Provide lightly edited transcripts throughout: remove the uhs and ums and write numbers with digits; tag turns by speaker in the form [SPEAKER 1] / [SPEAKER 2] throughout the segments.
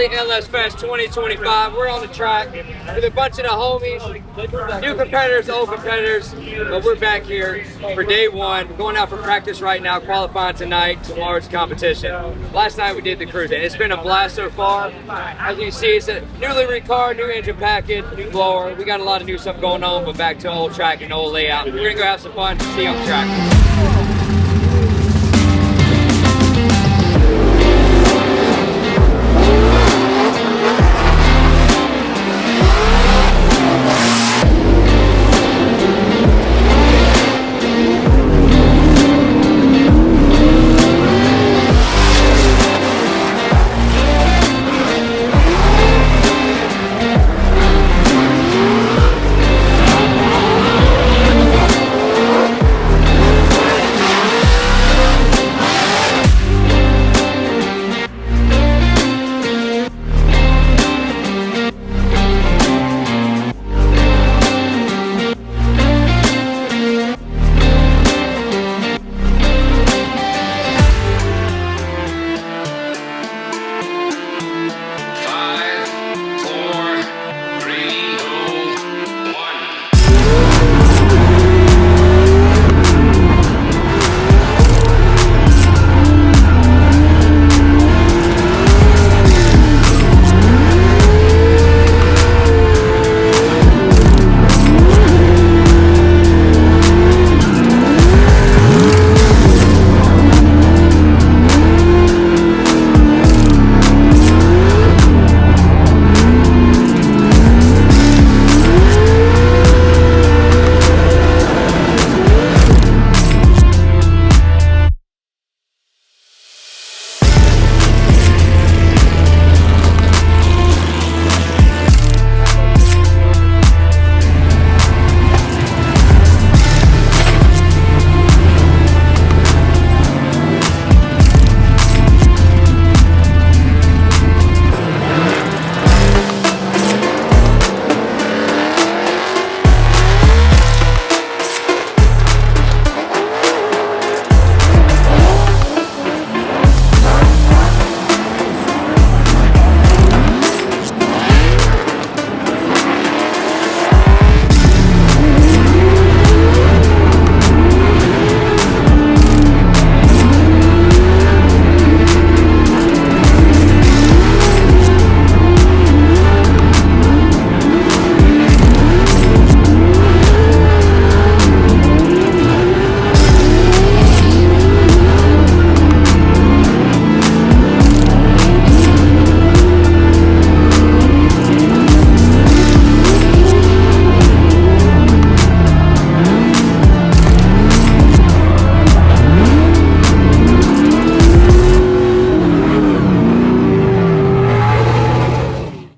[SPEAKER 1] Holley LS Fest 2025. We're on the track with a bunch of the homies, new competitors, old competitors, but we're back here for day one. We're going out for practice right now, qualifying tonight, tomorrow's competition. Last night we did the cruising. It's been a blast so far. As you can see, it's a new livery car, new engine package, new blower. We got a lot of new stuff going on, but back to old track and old layout. We're gonna go have some fun, see you on the track.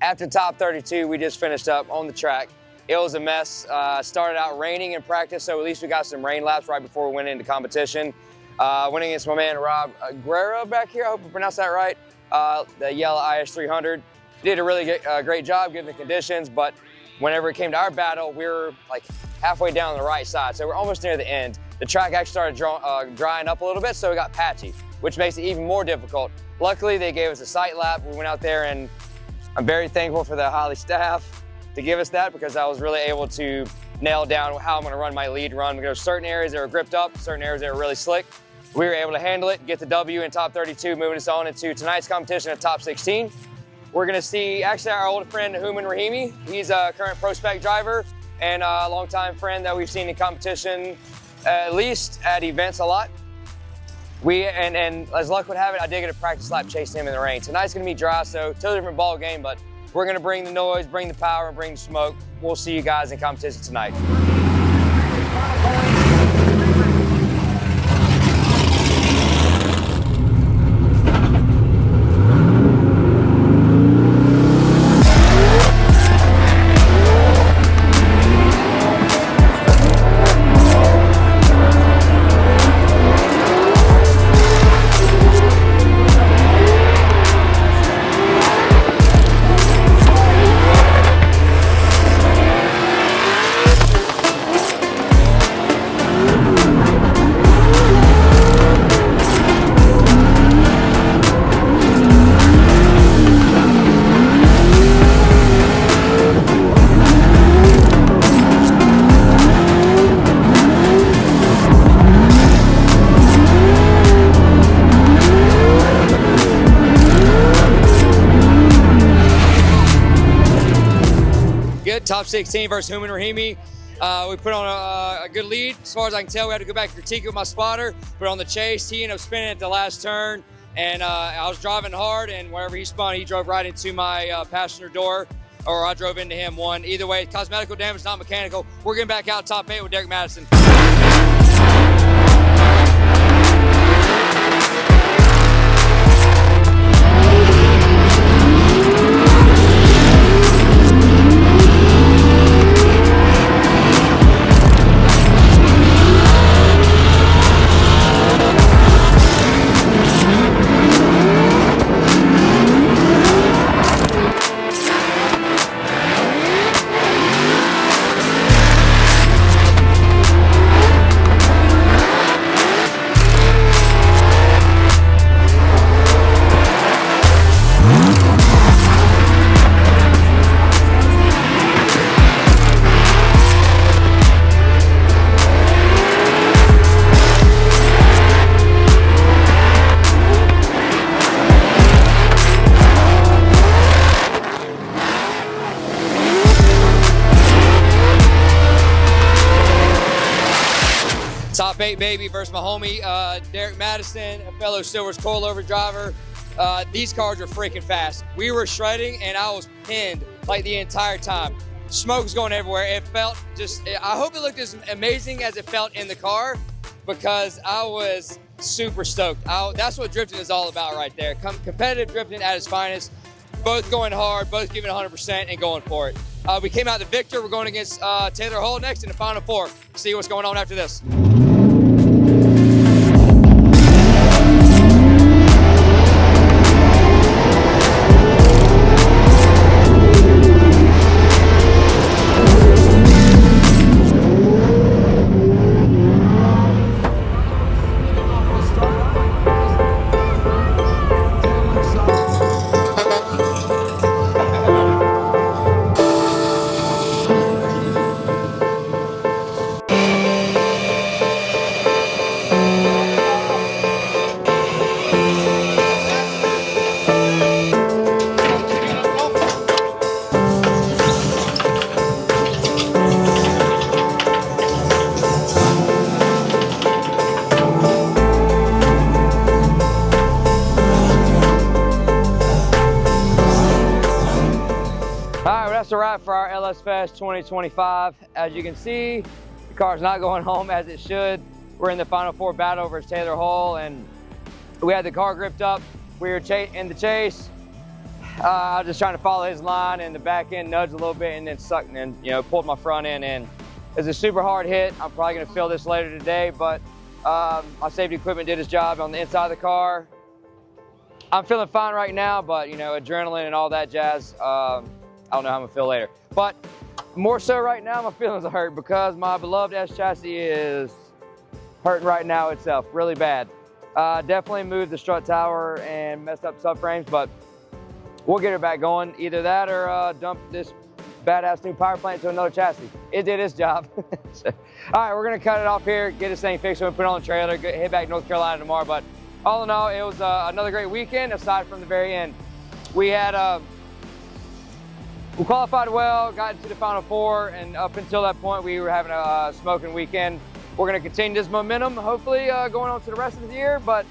[SPEAKER 1] After top 32, we just finished up on the track. It was a mess. Started out raining in practice, so at least we got some rain laps right before we went into competition. Went against my man Rob Guerra back here, I hope I pronounced that right. The yellow IS300. Did a really great job given the conditions, but whenever it came to our battle, we were like halfway down the right side, so we're almost near the end. The track actually started drying up a little bit, so it got patchy, which makes it even more difficult. Luckily, they gave us a sight lap. We went out there, and I'm very thankful for the Holley staff to give us that, because I was really able to nail down how I'm going to run my lead run. There were certain areas that were gripped up, certain areas that were really slick. We were able to handle it, get the W in top 32, moving us on into tonight's competition at top 16. We're going to see actually our old friend Hooman Rahimi. He's a current pro spec driver and a longtime friend that we've seen in competition, at least at events a lot. And as luck would have it, I did get a practice lap chasing him in the rain. Tonight's gonna be dry, so totally different ball game, but we're gonna bring the noise, bring the power, and bring the smoke. We'll see you guys in competition tonight. top 16 versus Human Rahimi. We put on a good lead. As far as I can tell, we had to go back to critique with my spotter, but on the chase, he ended up spinning at the last turn, and I was driving hard, and wherever he spun, he drove right into my passenger door, or I drove into him. One. Either way, cosmetical damage, not mechanical. We're getting back out top 8 with Derek Madison. Top 8 baby versus my homie Derek Madison, a fellow Silver's coilover driver. These cars are freaking fast. We were shredding and I was pinned like the entire time. Smoke was going everywhere. It felt just, I hope it looked as amazing as it felt in the car, because I was super stoked. That's what drifting is all about right there. Competitive drifting at its finest. Both going hard, both giving 100% and going for it. We came out the victor. We're going against Taylor Hall next in the final 4. See what's going on after this. That's a wrap for our LS Fest 2025. As you can see, the car's not going home as it should. We're in the final 4 battle versus Taylor Hall, and we had the car gripped up. We were in the chase. I was just trying to follow his line, and the back end nudged a little bit and then sucked and pulled my front end in. It's a super hard hit. I'm probably gonna feel this later today, but my safety equipment did its job on the inside of the car. I'm feeling fine right now, but adrenaline and all that jazz, I don't know how I'm gonna feel later. But more so right now, my feelings are hurt because my beloved S chassis is hurting right now itself, really bad. Definitely moved the strut tower and messed up subframes, but we'll get it back going. Either that or dump this badass new power plant to another chassis. It did its job. So, all right, we're gonna cut it off here, get this thing fixed, and put it on the trailer, head back to North Carolina tomorrow. But all in all, it was another great weekend, aside from the very end. We had we qualified well, got into the final 4, and up until that point, we were having a smoking weekend. We're gonna continue this momentum, hopefully going on to the rest of the year, but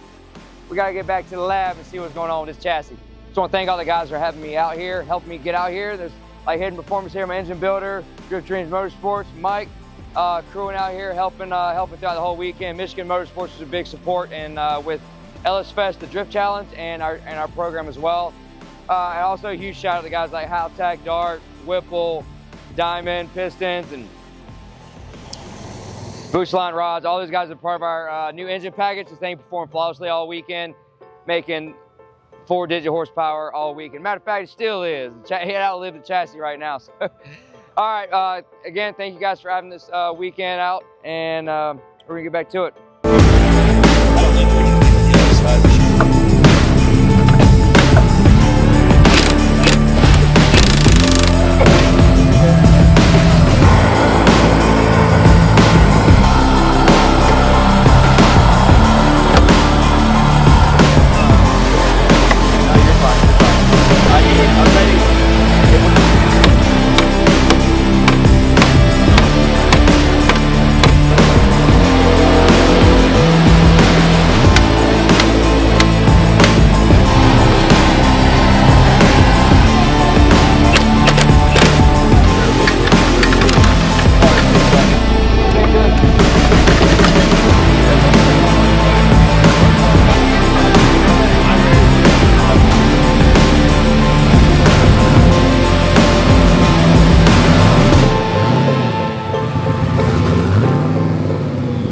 [SPEAKER 1] we gotta get back to the lab and see what's going on with this chassis. Just wanna thank all the guys for having me out here, helping me get out here. There's like Hidden Performance here, my engine builder, Drift Dreams Motorsports, Mike, crewing out here, helping throughout the whole weekend. Michigan Motorsports is a big support, and with LS Fest, the Drift Challenge, and our program as well. And also a huge shout out to guys like Haltech, Dart, Whipple, Diamond, Pistons, and Boost Line Rods. All those guys are part of our new engine package. This thing performed flawlessly all weekend, making 4-digit horsepower all weekend. Matter of fact, it still is. It outlived the chassis right now. So. All right, again, thank you guys for having this weekend out, and we're gonna get back to it.